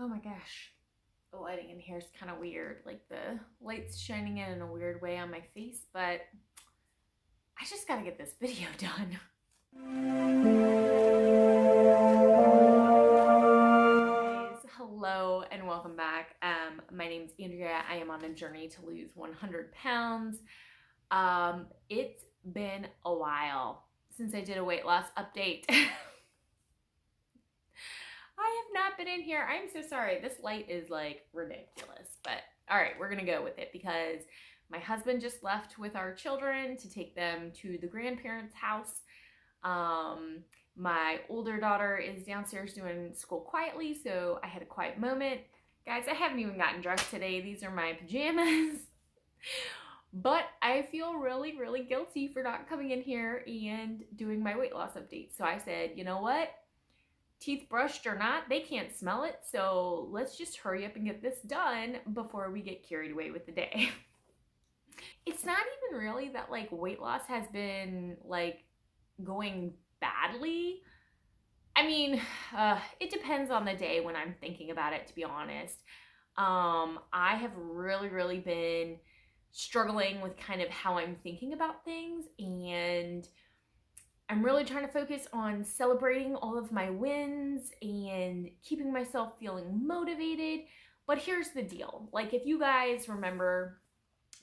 Oh my gosh. The lighting in here is kind of weird. Like the light's shining in a weird way on my face, but I just gotta get this video done. Guys, hello and welcome back. My name's Andrea. I am on a journey to lose 100 pounds. It's been a while since I did a weight loss update. I have not been in here. I'm so sorry. This light is like ridiculous, but all right, we're gonna go with it because my husband just left with our children to take them to the grandparents' house. My older daughter is downstairs doing school quietly, so I had a quiet moment. Guys, I haven't even gotten dressed today. These are my pajamas. But I feel really, really guilty for not coming in here and doing my weight loss update. So I said, you know what? Teeth brushed or not, they can't smell it. So let's just hurry up and get this done before we get carried away with the day. It's not even really that like weight loss has been like going badly. I mean, it depends on the day when I'm thinking about it, to be honest. I have really been struggling with kind of how I'm thinking about things, and I'm really trying to focus on celebrating all of my wins and keeping myself feeling motivated. But here's the deal. Like, if you guys remember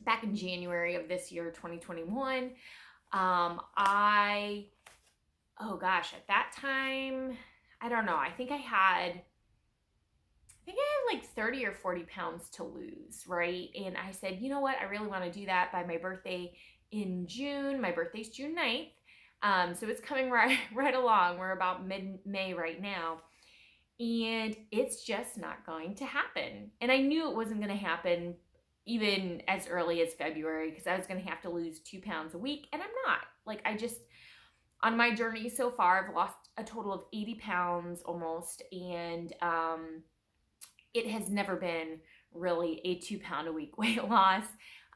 back in January of this year, 2021, at that time, I don't know, I think I had like 30 or 40 pounds to lose, right? And I said, you know what? I really want to do that by my birthday in June. My birthday's June 9th. So it's coming right along. We're about mid-May right now. And it's just not going to happen. And I knew it wasn't going to happen even as early as February because I was going to have to lose 2 pounds a week. And I'm not. Like, on my journey so far, I've lost a total of 80 pounds almost. And it has never been really a 2 pound a week weight loss.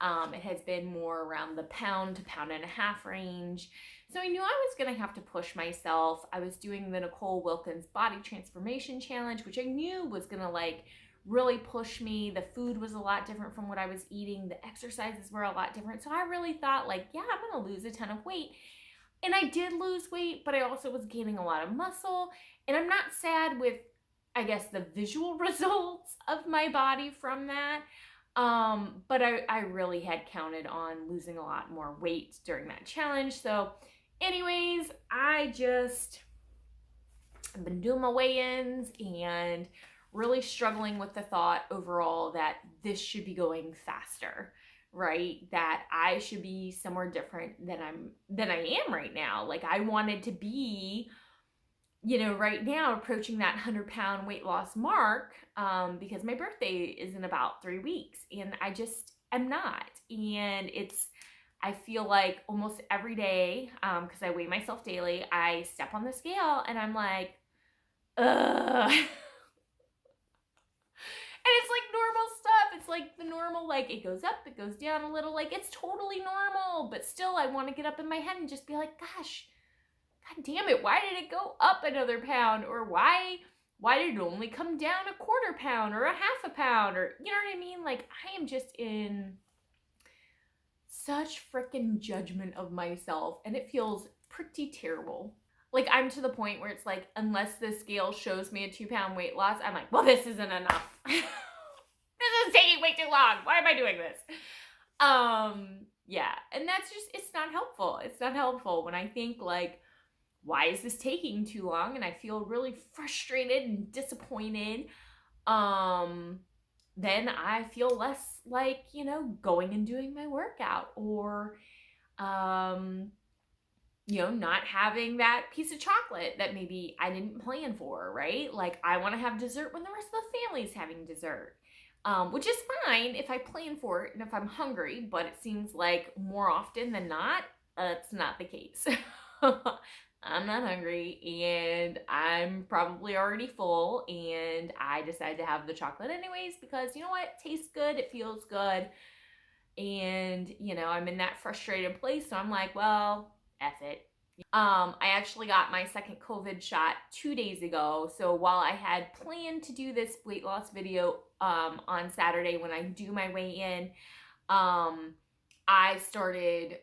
It has been more around the pound to pound and a half range. So I knew I was going to have to push myself. I was doing the Nicole Wilkins Body Transformation Challenge, which I knew was going to like really push me. The food was a lot different from what I was eating. The exercises were a lot different. So I really thought like, yeah, I'm going to lose a ton of weight. And I did lose weight, but I also was gaining a lot of muscle. And I'm not sad with, I guess, the visual results of my body from that. But I really had counted on losing a lot more weight during that challenge. So anyways, I've been doing my weigh-ins and really struggling with the thought overall that this should be going faster, right? That I should be somewhere different than I am right now. Like, I wanted to be, you know, right now approaching that 100-pound weight loss mark, because my birthday is in about 3 weeks, and I just am not. And I feel like almost every day, because I weigh myself daily, I step on the scale and I'm like, ugh. And it's like normal stuff. It's like the normal, like it goes up, it goes down a little, like it's totally normal. But still, I want to get up in my head and just be like, gosh, God damn it, why did it go up another pound? Or why did it only come down a quarter pound or a half a pound? Or, you know what I mean? Like, I am just in such freaking judgment of myself, and it feels pretty terrible. Like, I'm to the point where it's like, unless the scale shows me a 2 pound weight loss, I'm like, well, this isn't enough. This is taking way too long. Why am I doing this? Yeah, and that's just, it's not helpful. It's not helpful when I think like, why is this taking too long? And I feel really frustrated and disappointed. Then I feel less like, you know, going and doing my workout, or, you know, not having that piece of chocolate that maybe I didn't plan for, right? Like, I want to have dessert when the rest of the family's having dessert, which is fine if I plan for it and if I'm hungry, but it seems like more often than not, that's not the case. I'm not hungry, and I'm probably already full, and I decided to have the chocolate anyways because, you know what, it tastes good, it feels good, and, you know, I'm in that frustrated place, so I'm like, well, F it. I actually got my second COVID shot 2 days ago. So while I had planned to do this weight loss video on Saturday when I do my weigh in, I started,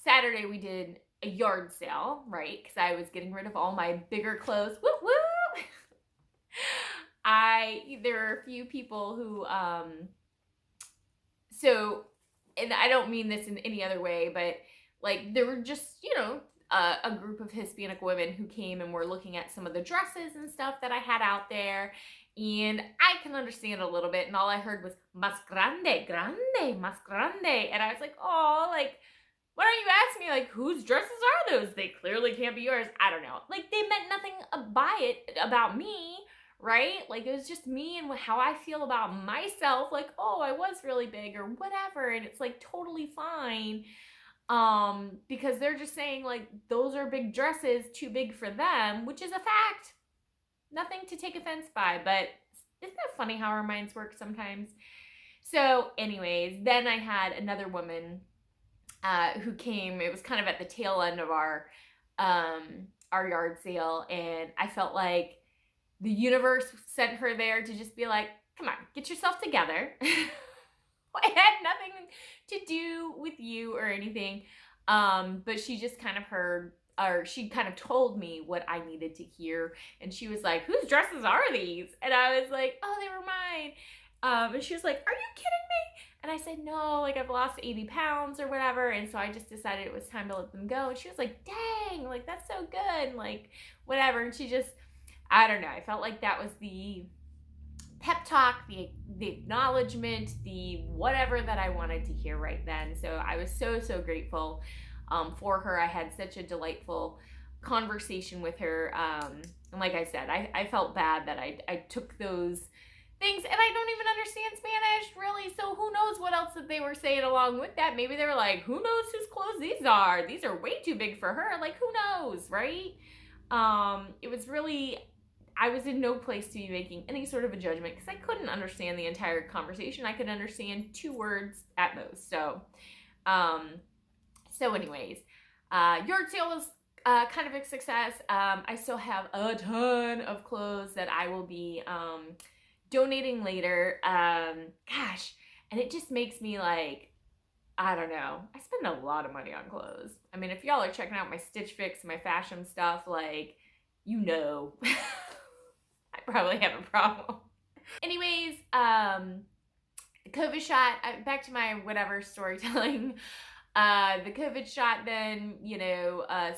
Saturday we did a yard sale, right? Because I was getting rid of all my bigger clothes. Woo woo! There are a few people who, and I don't mean this in any other way, but like there were just, a group of Hispanic women who came and were looking at some of the dresses and stuff that I had out there. And I can understand a little bit. And all I heard was, mas grande, grande, mas grande. And I was like, oh, like, why don't you ask me, like, whose dresses are those? They clearly can't be yours. I don't know. Like, they meant nothing about me, right? Like, it was just me and how I feel about myself. Like, oh, I was really big or whatever. And it's like totally fine. Because they're just saying like, those are big dresses, too big for them, which is a fact. Nothing to take offense by, but isn't that funny how our minds work sometimes? So anyways, then I had another woman who came. It was kind of at the tail end of our yard sale, and I felt like the universe sent her there to just be like, come on, get yourself together. It had nothing to do with you or anything, but she just kind of heard, or she kind of told me what I needed to hear, and she was like, whose dresses are these? And I was like, oh, they were mine. And she was like, are you kidding me? And I said, no, like I've lost 80 pounds or whatever. And so I just decided it was time to let them go. And she was like, dang, like that's so good, like whatever. And she just, I don't know, I felt like that was the pep talk, the acknowledgement, the whatever that I wanted to hear right then. So I was so grateful for her. I had such a delightful conversation with her. And like I said, I felt bad that I took those things, and I don't even understand Spanish really, so who knows what else that they were saying along with that. Maybe they were like, who knows whose clothes these are way too big for her, like who knows, right? It was really, I was in no place to be making any sort of a judgment because I couldn't understand the entire conversation. I could understand 2 words at most. So anyways, yard sale was kind of a success. I still have a ton of clothes that I will be donating later. Gosh, and it just makes me like, I don't know, I spend a lot of money on clothes. I mean, if y'all are checking out my Stitch Fix, my fashion stuff, like, you know, I probably have a problem. Anyways, the COVID shot, back to my whatever storytelling. The COVID shot then,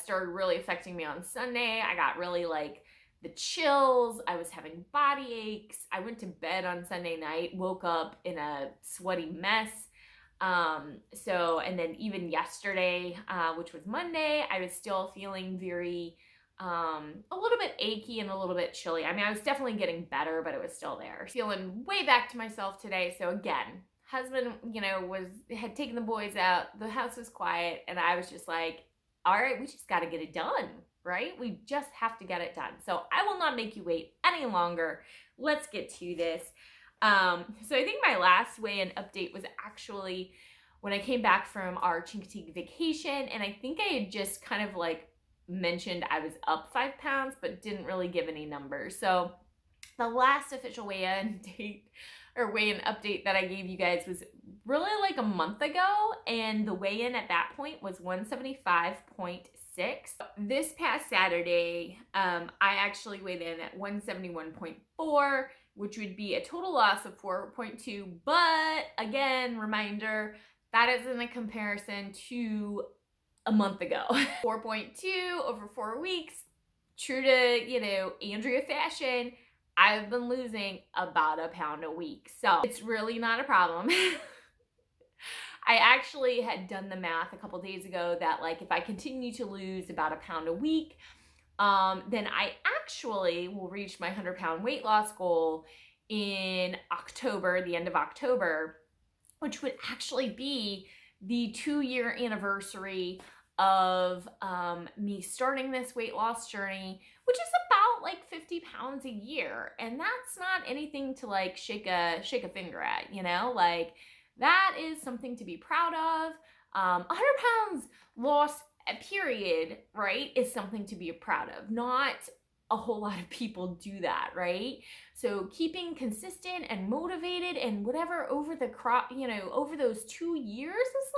started really affecting me on Sunday. I got really like the chills. I was having body aches. I went to bed on Sunday night, woke up in a sweaty mess. And then even yesterday, which was Monday, I was still feeling very, a little bit achy and a little bit chilly. I mean, I was definitely getting better, but it was still there. Feeling way back to myself today. So again, husband, had taken the boys out. The house was quiet, and I was just like, all right, we just got to get it done, right? We just have to get it done. So I will not make you wait any longer. Let's get to this. So I think my last weigh-in update was actually when I came back from our Chincoteague vacation, and I think I had just kind of like mentioned I was up 5 pounds, but didn't really give any numbers. So the last official weigh-in date or weigh-in update that I gave you guys was really like a month ago, and the weigh-in at that point was 175.6. This past Saturday, I actually weighed in at 171.4, which would be a total loss of 4.2. But again, reminder, that is in a comparison to a month ago. 4.2 over 4 weeks. True to, Andrea fashion, I've been losing about a pound a week. So it's really not a problem. I actually had done the math a couple days ago that like if I continue to lose about a pound a week, then I actually will reach my 100-pound weight loss goal in October, the end of October, which would actually be the 2-year anniversary of me starting this weight loss journey, which is about like 50 pounds a year. And that's not anything to like shake a finger at, like that is something to be proud of. 100 pounds lost period, right, is something to be proud of. Not a whole lot of people do that, right? So keeping consistent and motivated and whatever over the over those 2 years is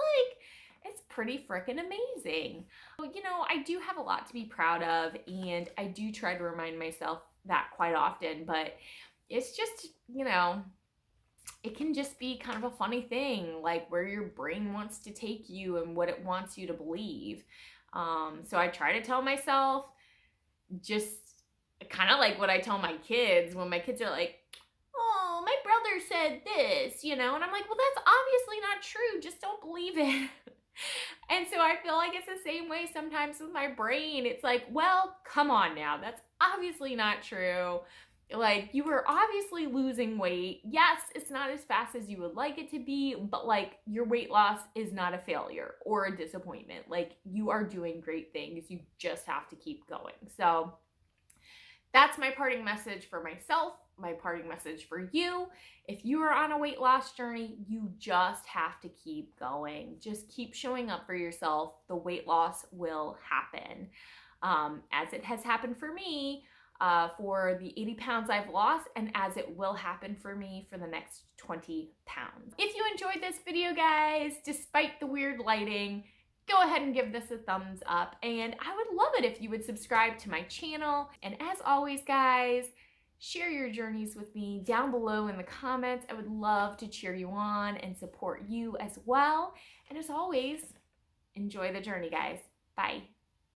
it's pretty freaking amazing. I do have a lot to be proud of, and I do try to remind myself that quite often, but it's just, it can just be kind of a funny thing, like where your brain wants to take you and what it wants you to believe. So I try to tell myself just kind of like what I tell my kids when my kids are like, oh, my brother said this, and I'm like, well, that's obviously not true. Just don't believe it. And so I feel like it's the same way sometimes with my brain. It's like, well, come on now. That's obviously not true. Like, you were obviously losing weight. Yes, it's not as fast as you would like it to be, but like, your weight loss is not a failure or a disappointment. Like, you are doing great things. You just have to keep going. So that's my parting message for myself, my parting message for you. If you are on a weight loss journey, you just have to keep going. Just keep showing up for yourself. The weight loss will happen. As it has happened for me, for the 80 pounds I've lost, and as it will happen for me for the next 20 pounds. If you enjoyed this video, guys, despite the weird lighting, go ahead and give this a thumbs up, and I would love it if you would subscribe to my channel. And as always, guys, share your journeys with me down below in the comments. I would love to cheer you on and support you as well. And as always, enjoy the journey, guys. Bye.